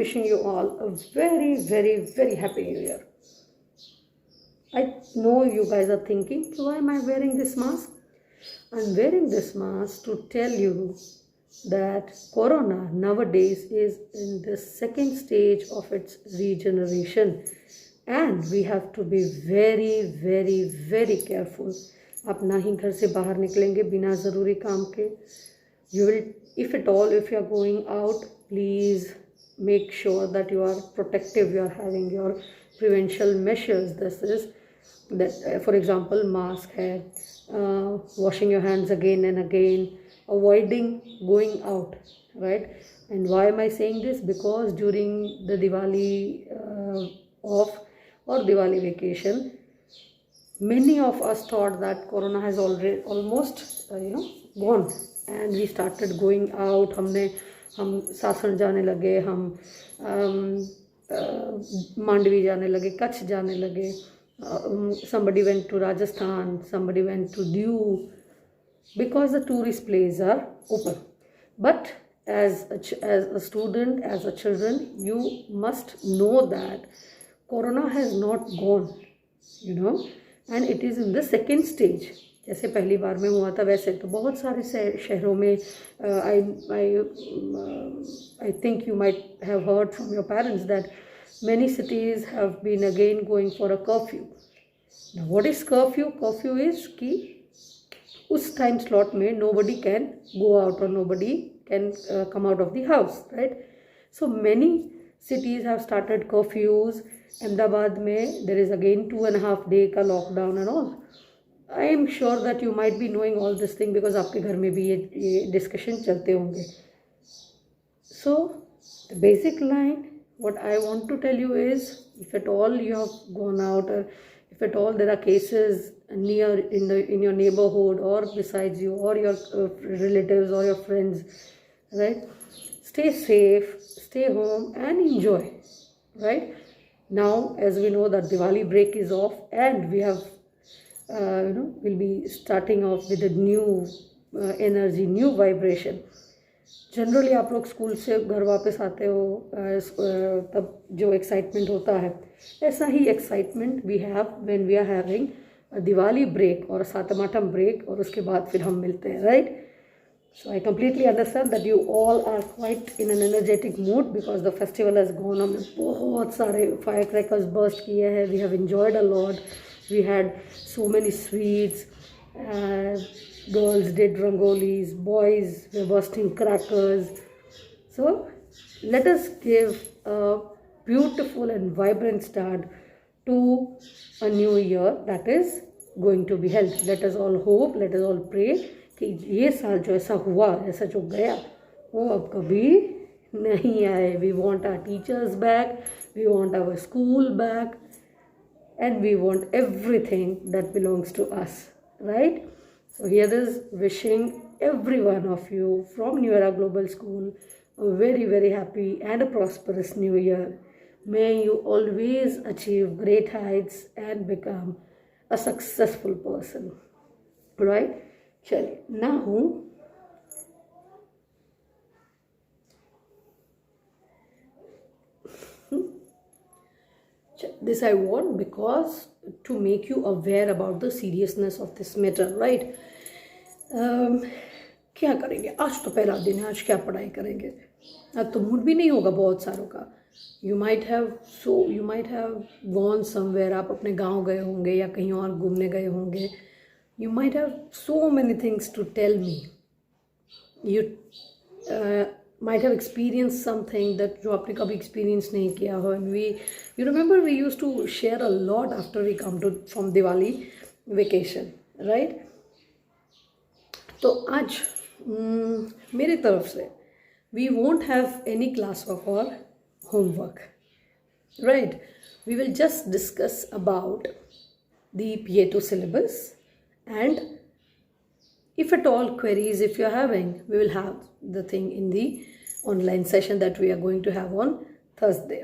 wishing you all a very, very, very happy new year. I know you guys are thinking, why am I wearing this mask? I'm wearing this mask to tell you that Corona nowadays is in the second stage of its regeneration, and we have to be very, very, very careful. आप ना ही घर से बाहर निकलेंगे बिना ज़रूरी काम के. You will, if at all, if you are going out, please make sure that you are protective, you are having your prevention measures. This is that, for example, mask hai, washing your hands again and again, avoiding going out, right? And why am I saying this? Because during the Diwali off or Diwali vacation, many of us thought that Corona has already almost gone, and we started going out. हम सासन जाने लगे, हम मांडवी जाने लगे, कच्छ जाने लगे. Somebody went to Rajasthan, somebody went to Diu, because the tourist places are open. But as a student, as a children, you must know that Corona has not gone, and it is in the second stage. जैसे पहली बार में हुआ था, वैसे तो बहुत सारे शहरों में I think you might have heard from your parents that many cities have been again going for a curfew. Now what is curfew? Curfew is कि उस time slot में nobody can go out or nobody can come out of the house, right? So many cities have started curfews. Ahmedabad में there is again 2.5 day का lockdown and all. I am sure that you might be knowing all this thing because आपके घर में भी ये discussion चलते होंगे. So the basic line, what I want to tell you is, if at all you have gone out, or if at all there are cases near in your neighborhood or besides you or your relatives or your friends, right? Stay safe, stay home and enjoy, right? Now, as we know that Diwali break is off, and we have we'll be starting off with a new energy, new vibration. Generally आप लोग school से घर वापस आते हो तब जो excitement होता है, ऐसा ही excitement we have when we are having Diwali break और सातमाठम ब्रेक, और उसके बाद फिर हम मिलते हैं, right? So I completely understand that you all are quite in an energetic mood because the festival has gone. हमने बहुत सारे फायर क्रैकर्स बर्स्ट किए हैं. We have enjoyed a lot. We had so many sweets. Girls did rangolis, boys were bursting crackers. So let us give a beautiful and vibrant start to a new year that is going to be held. Let us all hope, let us all pray कि ये साल जो ऐसा हुआ, ऐसा जो गया, वो अब कभी नहीं आए. We want our teachers back, we want our school back, and we want everything that belongs to us, right? So here is wishing every one of you from New Era Global School a very, very happy and a prosperous new year. May you always achieve great heights and become a successful person. Right? Chaliye. Now, this I want because to make you aware about the seriousness of this matter, right? क्या करेंगे? आज तो पहला दिन है, आज क्या पढ़ाई करेंगे? आज तो मूड भी नहीं होगा बहुत सारों का. You might have gone somewhere. आप अपने गांव गए होंगे या कहीं और घूमने गए होंगे. You might have so many things to tell me. You might have experienced something that जो आपने कभी experience नहीं किया हो. And you remember we used to share a lot after we come from Diwali vacation, right? तो आज मेरी तरफ से we won't have any classwork or homework, right? We will just discuss about the PA2 syllabus, and if at all queries if you're having, we will have the thing in the online session that we are going to have on Thursday,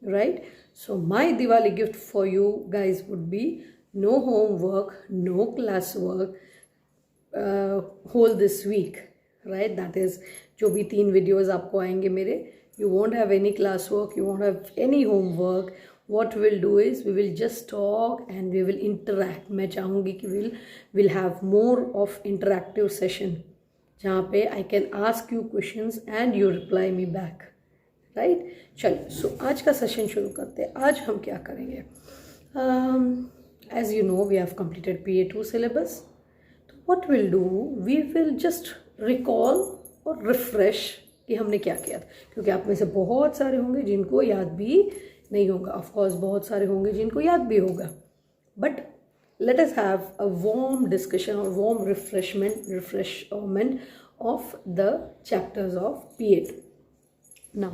right? So my Diwali gift for you guys would be no homework, no classwork, whole this week, right? That is जो भी 3 videos आपको आएंगे मेरे, You won't have any classwork, you won't have any homework. What we'll do is we will just talk and we will interact. मैं चाहूँगी कि we'll have more of interactive session जहाँ पे I can ask you questions and you reply me back, right? चलिए, so आज का session शुरू करते हैं. आज हम क्या करेंगे? As you know, we have completed PA2 syllabus. So what we'll do, we will just recall और refresh कि हमने क्या किया था, क्योंकि आप में से बहुत सारे होंगे जिनको याद भी नहीं होगा. ऑफ कोर्स बहुत सारे होंगे जिनको याद भी होगा, but let us have a warm discussion or warm refreshment of the chapters of PA2. Now,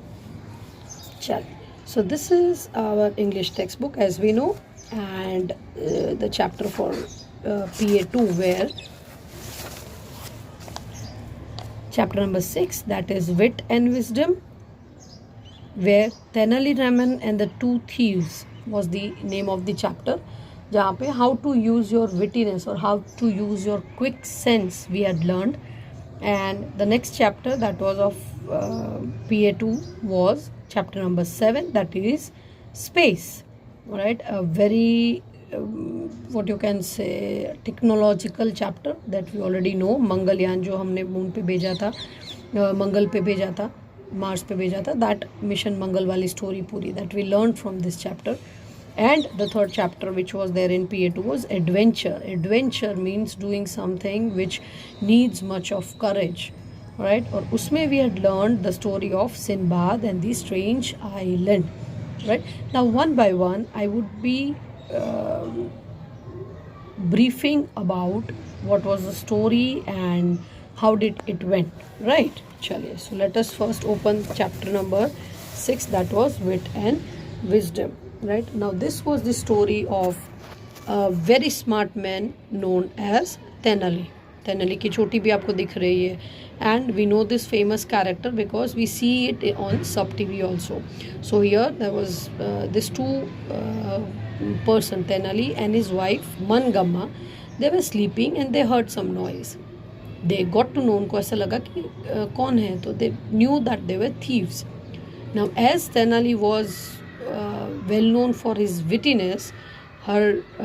so this is our English textbook as we know, and the chapter for PA2 where chapter number 6, that is Wit and Wisdom, where Tenali Raman and the Two Thieves was the name of the chapter. जहाँ पे how to use your wittiness or how to use your quick sense we had learned. And the next chapter that was of PA2 was chapter number 7, that is Space. All right, a very what you can say technological chapter that we already know. Mangalyaan जो हमने moon पे भेजा था, मंगल पे भेजा था, Mars पे भेजा था, that mission मंगल वाली story पूरी that we learned from this chapter. And the third chapter which was there in PA2 was adventure. Adventure means doing something which needs much of courage, right? और उसमें we had learned the story of Sinbad and the strange island, right? Now one by one I would be briefing about what was the story and how did it went, right? Chaliye, so let us first open chapter number 6, that was Wit and Wisdom, right? Now this was the story of a very smart man known as Tenali. Tenali की चोटी भी आपको दिख रही है, and we know this famous character because we see it on Sub TV also. So here there was this two person, Tenali and his wife Mangamma. They were sleeping and they heard some noise. They got to know, उनको ऐसा लगा कि कौन है, तो they knew that they were thieves. Now as Tenali was well known for his wittiness,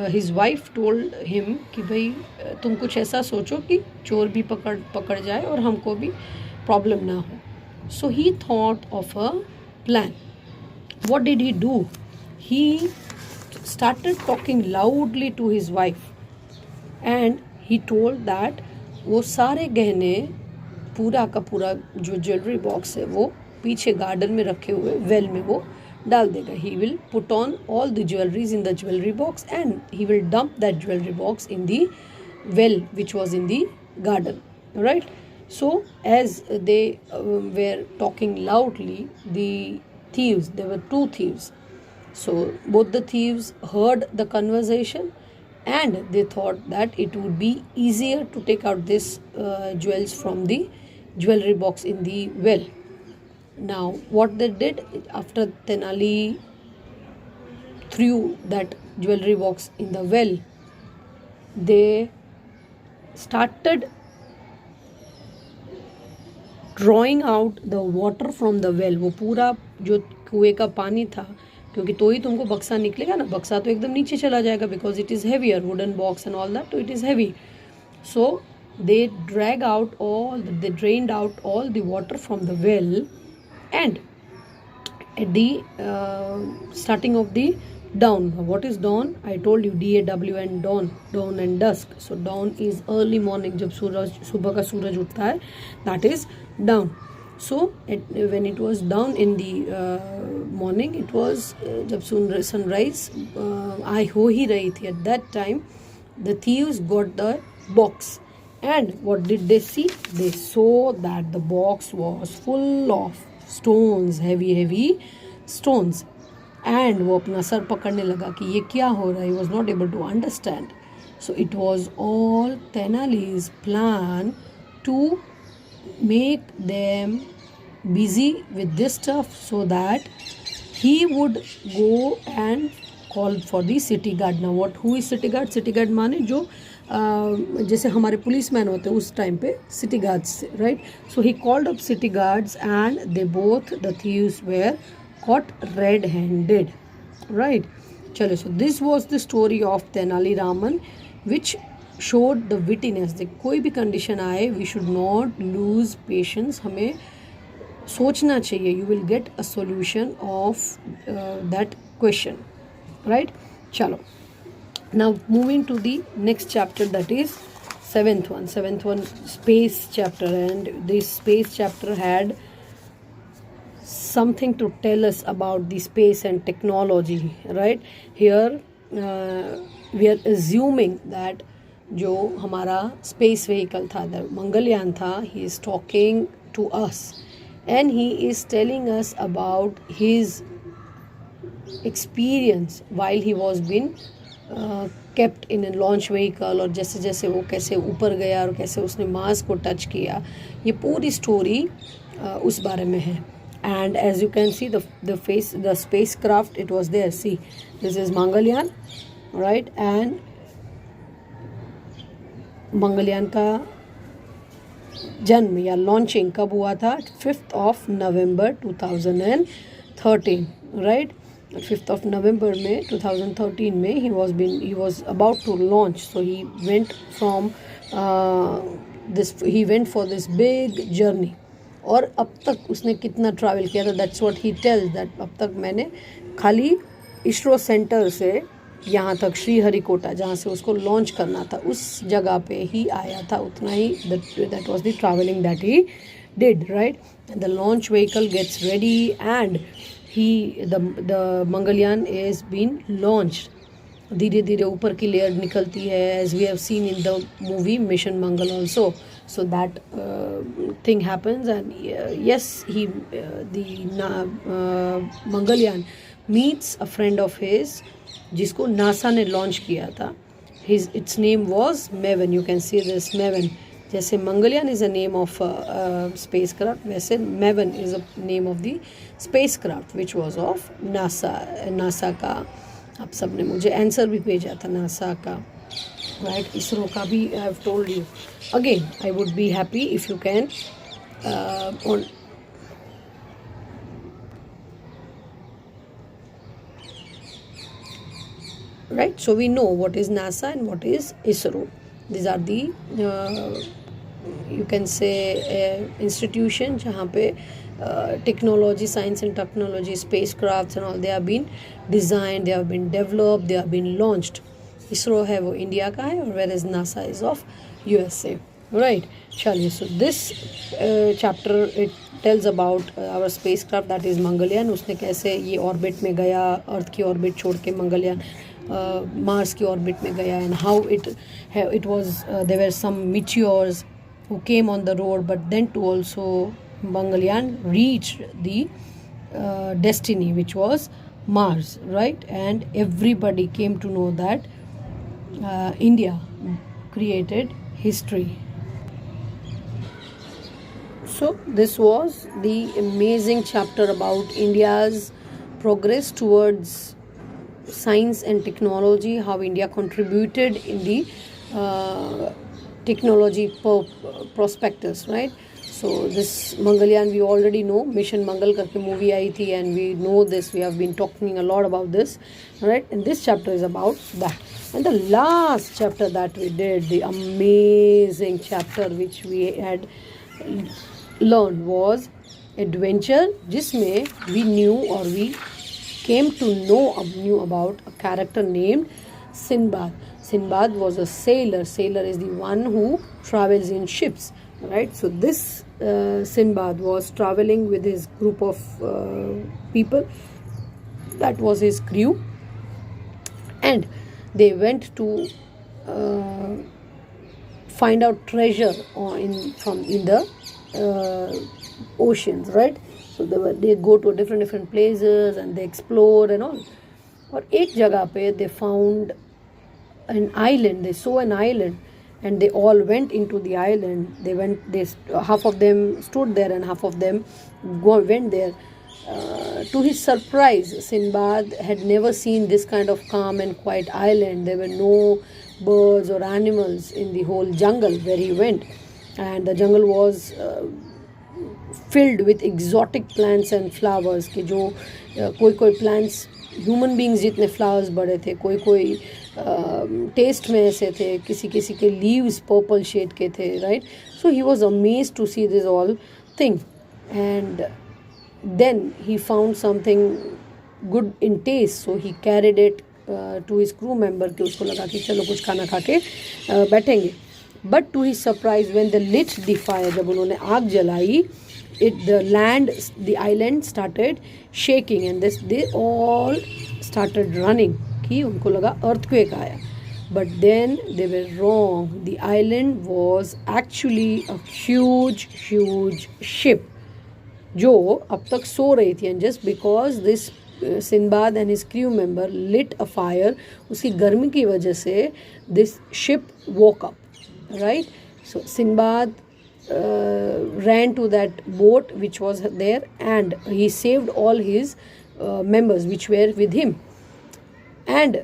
his wife told him कि भाई तुम कुछ ऐसा सोचो कि चोर भी पकड़ जाए और हमको भी प्रॉब्लम ना हो. So he thought of a plan. What did he do? He started talking loudly to his wife and he told that वो सारे गहने पूरा का पूरा जो ज्वेलरी बॉक्स है वो पीछे गार्डन में रखे हुए वेल में वो डाल देगा. He will put on all the jewelries in the jewelry box and he will dump that jewelry box in the well which was in the garden, right? So as they were talking loudly, the thieves, there were two thieves, so both the thieves heard the conversation and they thought that it would be easier to take out this jewels from the jewelry box in the well. Now what they did, after Tenali threw that jewelry box in the well, they started drawing out the water from the well. वो पूरा जो कुएं का पानी था, क्योंकि तो ही तुमको बक्सा निकलेगा ना, बक्सा तो एकदम नीचे चला जाएगा because it is heavier, wooden box and all that, so it is heavy. So they drained out all the water from the well. And at the starting of the dawn, what is dawn? I told you DAWN, dawn and dusk. So dawn is early morning, जब सुबह का सूरज उठता है, that is dawn. So when it was dawn in the morning, it was जब sunrise आई हो ही रही थी. At that time the thieves got the box, and what did they see? They saw that the box was full of stones, heavy stones, and वो अपना sir पकड़ने लगा कि ये क्या हो रहा है. He was not able to understand. So it was all Tenali's plan to make them busy with this stuff so that he would go and called for the city guard. Now what, who is city guard? City guard माने जो जैसे हमारे policeman होते हैं उस time पे city guards थे, right? So he called up city guards and they both, the thieves, were caught red-handed, right? चलो, so this was the story of Tenali Raman, which showed the wittiness. देख कोई भी condition आए, we should not lose patience. हमें सोचना चाहिए. You will get a solution of that question, right? चलो, now moving to the next chapter, that is seventh one, space chapter. And this space chapter had something to tell us about the space and technology, right? Here we are assuming that जो हमारा space vehicle था, the Mangalyaan था, he is talking to us and he is telling us about his experience while he was being kept in a launch vehicle, और जैसे जैसे वो कैसे ऊपर गया और कैसे उसने मार्स को टच किया, ये पूरी स्टोरी उस बारे में है. And as you can see, the spacecraft, it was there. See, this is Mangalyaan, right? And Mangalyaan का जन्म या लॉन्चिंग कब हुआ था? 5th of November 2013, right? 5th of November में 2013 में he was about to launch. So he went from he went for this big journey. और अब तक उसने कितना ट्रैवल किया था? That's what he tells, that अब तक मैंने खाली इसरो सेंटर से यहाँ तक श्रीहरिकोटा, जहाँ से उसको लॉन्च करना था, उस जगह पे ही आया था, उतना ही. That was the travelling that he did, right? The launch vehicle gets ready and the Mangalyaan is been launched. धीरे धीरे ऊपर की लेयर निकलती है, as we have seen in the movie Mission Mangal also. So that thing happens, and yes, the Mangalyaan meets a friend of his जिसको NASA ने launch किया था. Its name was Maven. You can see this Maven. जैसे Mangalyaan is a name of spacecraft, वैसे Maven is a name of the spacecraft which was of NASA का. आप सब ने मुझे आंसर भी भेजा था नासा का, right? इसरो का भी I have told you. Again, I would be happy if you can right? So we know what is NASA and what is ISRO. These are the you can say institution जहाँ पे technology, science and technology, spacecrafts and all, they have been designed, they have been developed, they have been launched. ISRO है वो India का है, और whereas NASA is of USA, right? चलिए, so this chapter it tells about our spacecraft, that is Mangalyaan. उसने कैसे ये orbit में गया, अर्थ की ऑर्बिट छोड़ के मंगलयान मार्स की ऑर्बिट में गया, and how it was there were some meteors who came on the road, but then to also Mangalyaan reached the destiny, which was Mars, right? And everybody came to know that India created history. So this was the amazing chapter about India's progress towards science and technology, how India contributed in the technology prospectus, right? So this Mangalyaan we already know, Mission Mangal करके movie आई थी, and we know this, we have been talking a lot about this, right? And this chapter is about that. And the last chapter that we did, the amazing chapter which we had learned, was adventure, जिसमें we knew, or we came to know about a character named Sinbad. Sinbad was a sailor. Sailor is the one who travels in ships, right? So this Sinbad was traveling with his group of people. That was his crew, and they went to find out treasure in the oceans, right? So they go to different places and they explore and all. और एक जगह पे they found an island. They saw an island, and they all went into the island. Half of them stood there and half of them went there. To his surprise, Sinbad had never seen this kind of calm and quiet island. There were no birds or animals in the whole jungle where he went, and the jungle was filled with exotic plants and flowers कि जो कोई plants human beings जितने flowers बड़े थे, कोई test में ऐसे थे, किसी के लीव्स पर्पल शेड के थे, right. So he was amazed to see this all thing, and then he found something good in taste, so he carried it to his crew member, कि उसको लगा कि चलो कुछ खाना खा के बैठेंगे. But to his surprise when the lit the fire, जब उन्होंने आग जलाई, the island started shaking, and they all started running, कि उनको लगा earthquake आया. But then they were wrong. The island was actually a huge ship जो अब तक सो रही थी, and just because this Sinbad and his crew member lit a fire, उसकी गर्मी की वजह से this ship woke up, right? So Sinbad ran to that boat which was there, and he saved all his members which were with him, and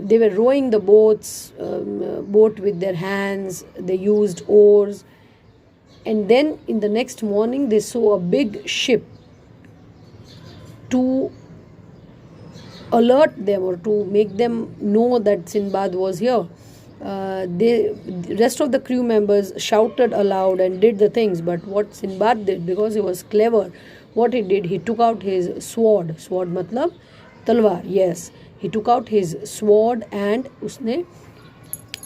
they were rowing the boat with their hands. They used oars, and then in the next morning they saw a big ship. To alert them or to make them know that Sinbad was here, the rest of the crew members shouted aloud and did the things. But what Sinbad did, because he was clever, what he did, he took out his sword matlab talwar, yes, he took out his sword and उसने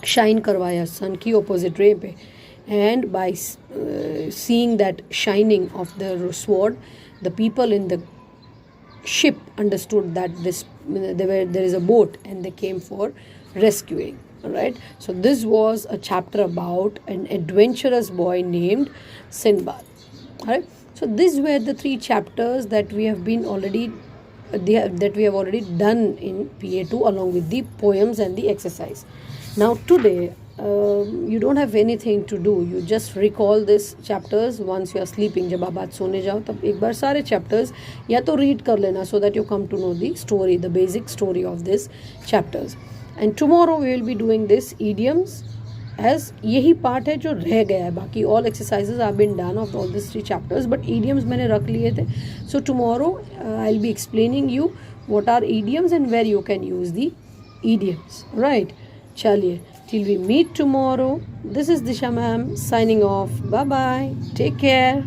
shine करवाया sun की opposite ray पे, and by seeing that shining of the sword, the people in the ship understood that there is a boat, and they came for rescuing. All right, so this was a chapter about an adventurous boy named Sinbad. All right, so these were the 3 chapters that we have already done in PA2, along with the poems and the exercise. Now today you don't have anything to do, you just recall these chapters once you are sleeping. जब आप आज सोने जाओ तब एक बार सारे chapters या तो read कर लेना, so that you come to know the story, the basic story of these chapters. And tomorrow we will be doing this idioms, as यही part है जो रह गया है. बाकी all exercises have been done of all these 3 chapters, but idioms मैंने रख लिए थे. So tomorrow I'll be explaining you what are idioms and where you can use the idioms. Right? चलिए, till we meet tomorrow. This is Disha ma'am signing off. Bye bye. Take care.